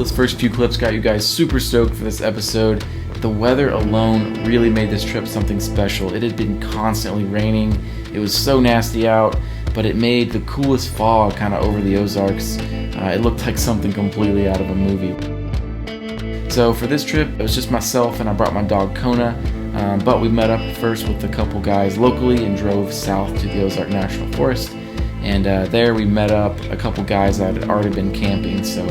those first few clips got you guys super stoked for this episode. The weather alone really made this trip something special. It had been constantly raining. It was so nasty out, but it made the coolest fog kind of over the Ozarks. It looked like something completely out of a movie. So for this trip, it was just myself and I brought my dog Kona, but we met up first with a couple guys locally and drove south to the Ozark National Forest. And there we met up a couple guys that had already been camping, so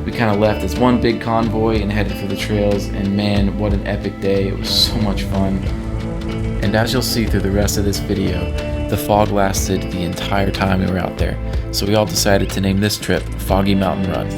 we kind of left as one big convoy and headed for the trails, and man, what an epic day. It was so much fun. And as you'll see through the rest of this video, the fog lasted the entire time we were out there, so we all decided to name this trip Foggy Mountain Run.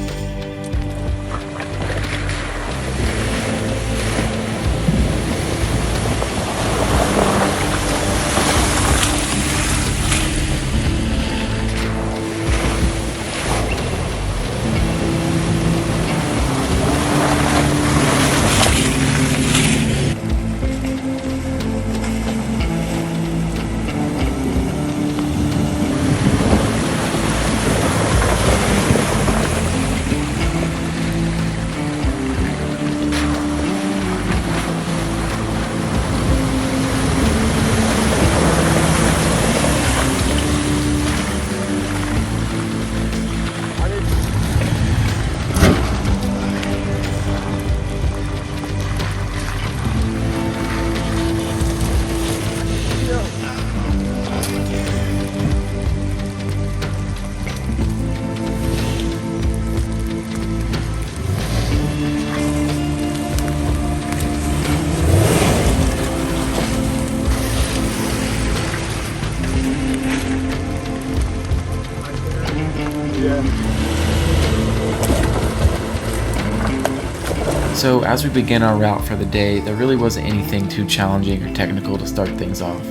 So as we begin our route for the day, there really wasn't anything too challenging or technical to start things off.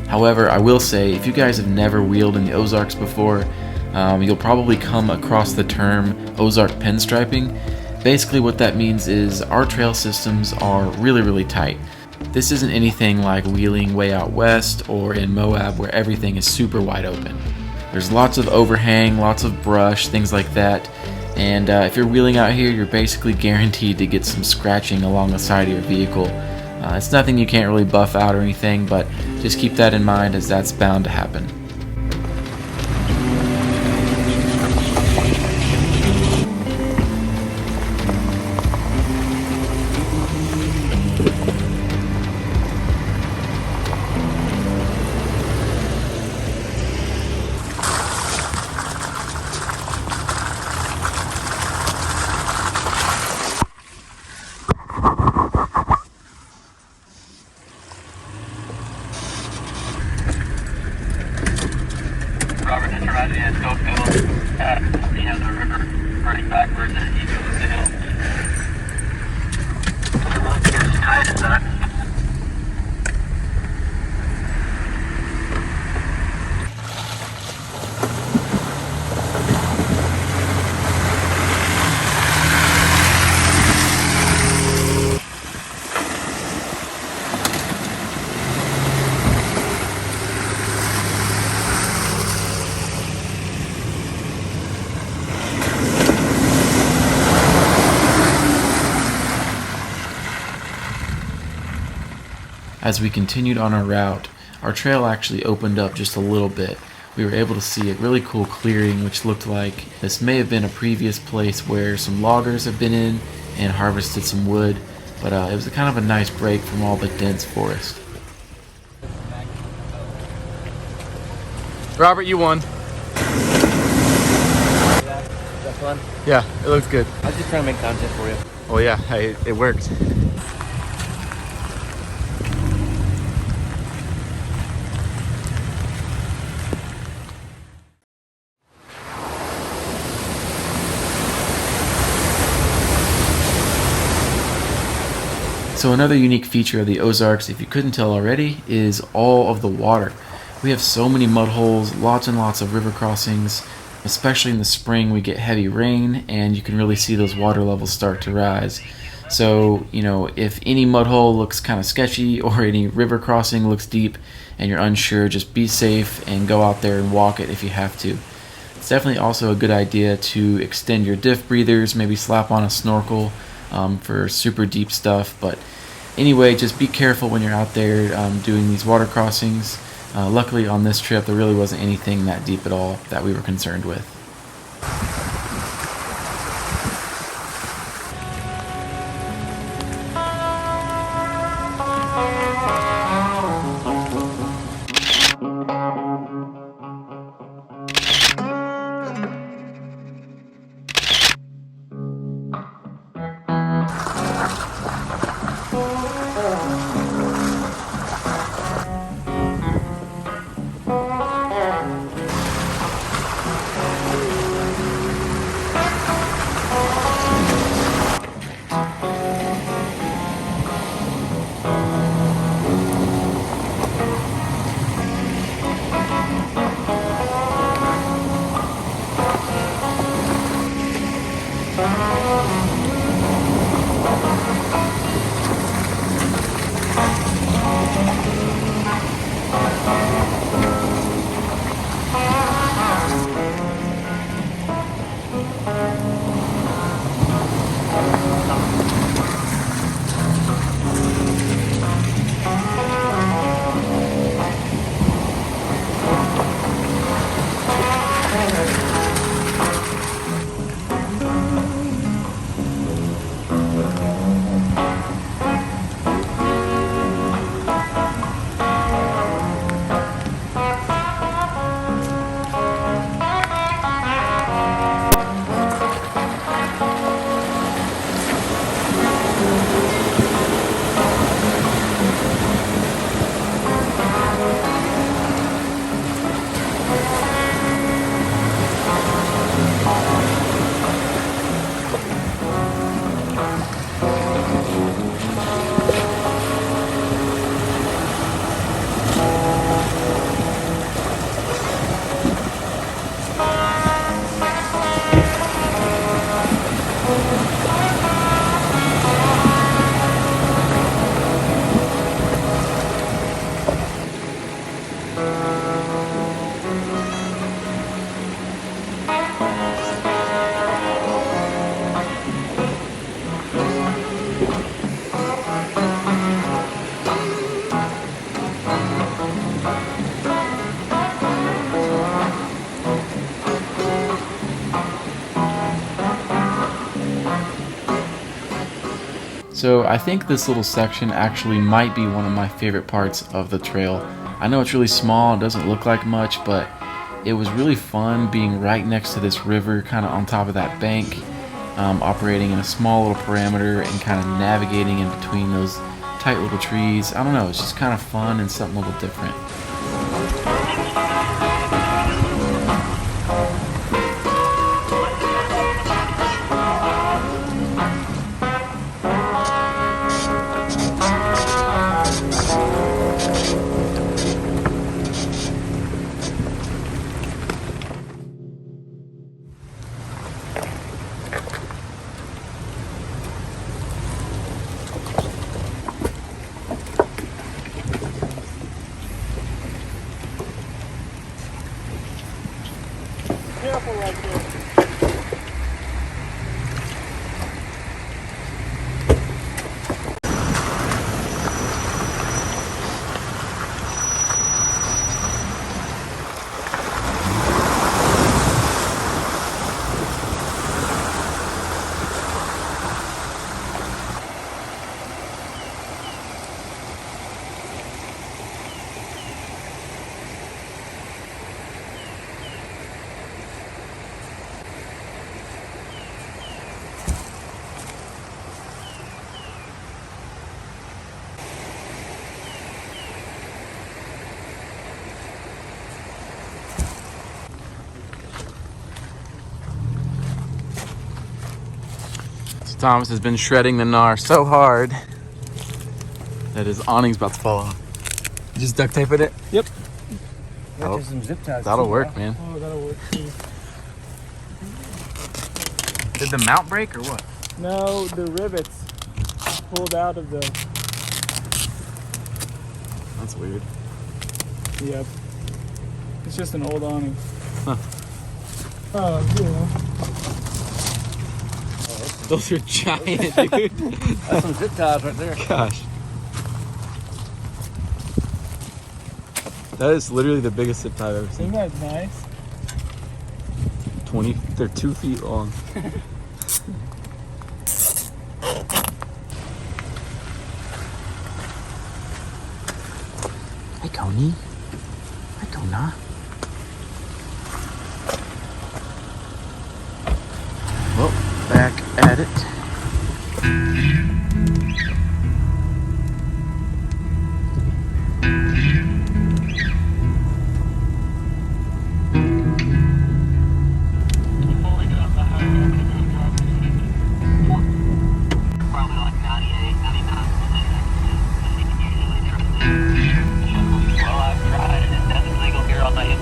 However, I will say, if you guys have never wheeled in the Ozarks before, you'll probably come across the term Ozark pinstriping. Basically what that means is our trail systems are really tight. This isn't anything like wheeling way out west or in Moab where everything is super wide open. There's lots of overhang, lots of brush, things like that. And if you're wheeling out here, you're basically guaranteed to get some scratching along the side of your vehicle. It's nothing you can't really buff out or anything, but just keep that in mind as that's bound to happen. The river running backwards and he goes up the hill. It won't be as tight as that. As we continued on our route, our trail actually opened up just a little bit. We were able to see a really cool clearing which looked like this may have been a previous place where some loggers have been in and harvested some wood, but it was kind of a nice break from all the dense forest. Robert, you won. Yeah, is that fun? Yeah, it looks good. I was just trying to make content for you. Oh yeah, hey, it worked. So another unique feature of the Ozarks, if you couldn't tell already, is all of the water. We have so many mud holes, lots and lots of river crossings. Especially in the spring, we get heavy rain and you can really see those water levels start to rise. So, if any mud hole looks kind of sketchy or any river crossing looks deep and you're unsure, just be safe and go out there and walk it if you have to. It's definitely also a good idea to extend your diff breathers, maybe slap on a snorkel for super deep stuff. But anyway, just be careful when you're out there doing these water crossings. Luckily on this trip there really wasn't anything that deep at all that we were concerned with. So I think this little section actually might be one of my favorite parts of the trail. I know it's really small, it doesn't look like much, but it was really fun being right next to this river, kind of on top of that bank, operating in a small little parameter and kind of navigating in between those tight little trees. I don't know, it's just kind of fun and something a little different. Careful right there. Thomas has been shredding the gnar so hard that his awning's about to fall off. You just duct tape it? Yep. That'll, Some zip ties that'll too, work, bro. man. Oh, that'll work too. Did the mount break or what? No, the rivets pulled out of the. That's weird. Yep. It's just an old awning. Huh. Oh, yeah. Those are giant, dude. That's some zip ties right there. Gosh. That is literally the biggest zip tie I've ever Isn't seen. that nice? 20, they're 2 feet long. Hi, Tony. Hi, Donna. Well, back at it. Probably like 98, 99% accuracy. You can usually trust it. Well, I've tried and nothing's legal here on the UM.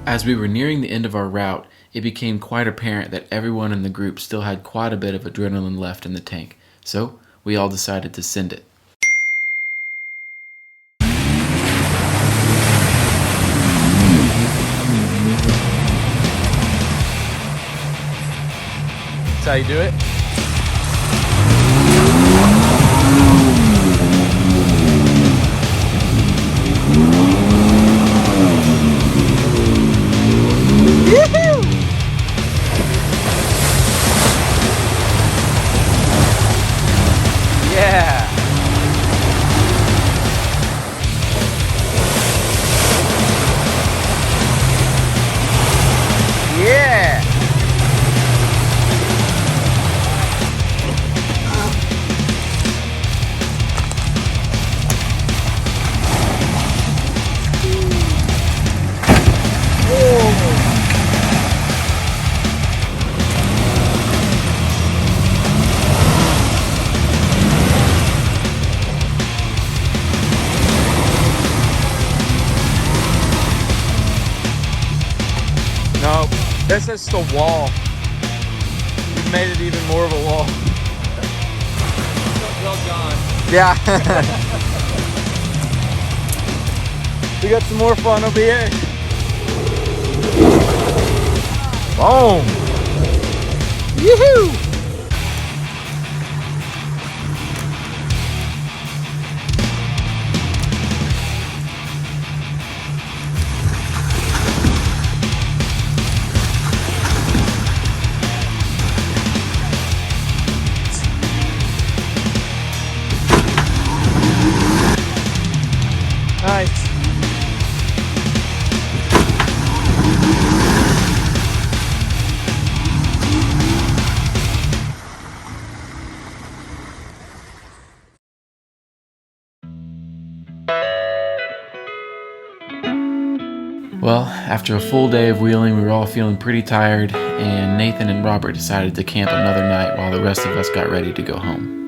As we were nearing the end of our route, it became quite apparent that everyone in the group still had quite a bit of adrenaline left in the tank, so we all decided to send it. That's how you do it? Yeah! Yeah! No, that's just a wall. You've made it even more of a wall. Well done. Yeah. We got some more fun over here. Boom. Yoo-hoo. Nice. Well, after a full day of wheeling, we were all feeling pretty tired, and Nathan and Robert decided to camp another night while the rest of us got ready to go home.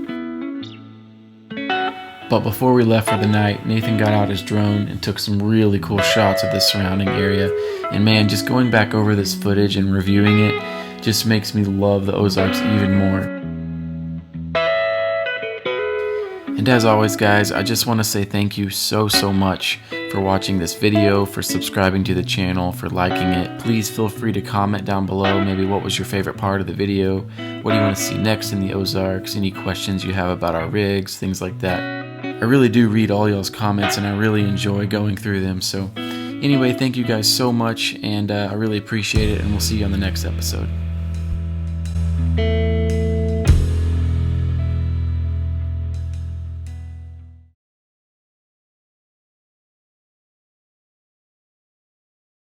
But before we left for the night, Nathan got out his drone and took some really cool shots of the surrounding area. And man, just going back over this footage and reviewing it just makes me love the Ozarks even more. And as always, guys, I just want to say thank you so much for watching this video, for subscribing to the channel, for liking it. Please feel free to comment down below maybe what was your favorite part of the video, what do you want to see next in the Ozarks, any questions you have about our rigs, things like that. I really do read all y'all's comments and I really enjoy going through them. So anyway, thank you guys so much, and I really appreciate it, and we'll see you on the next episode.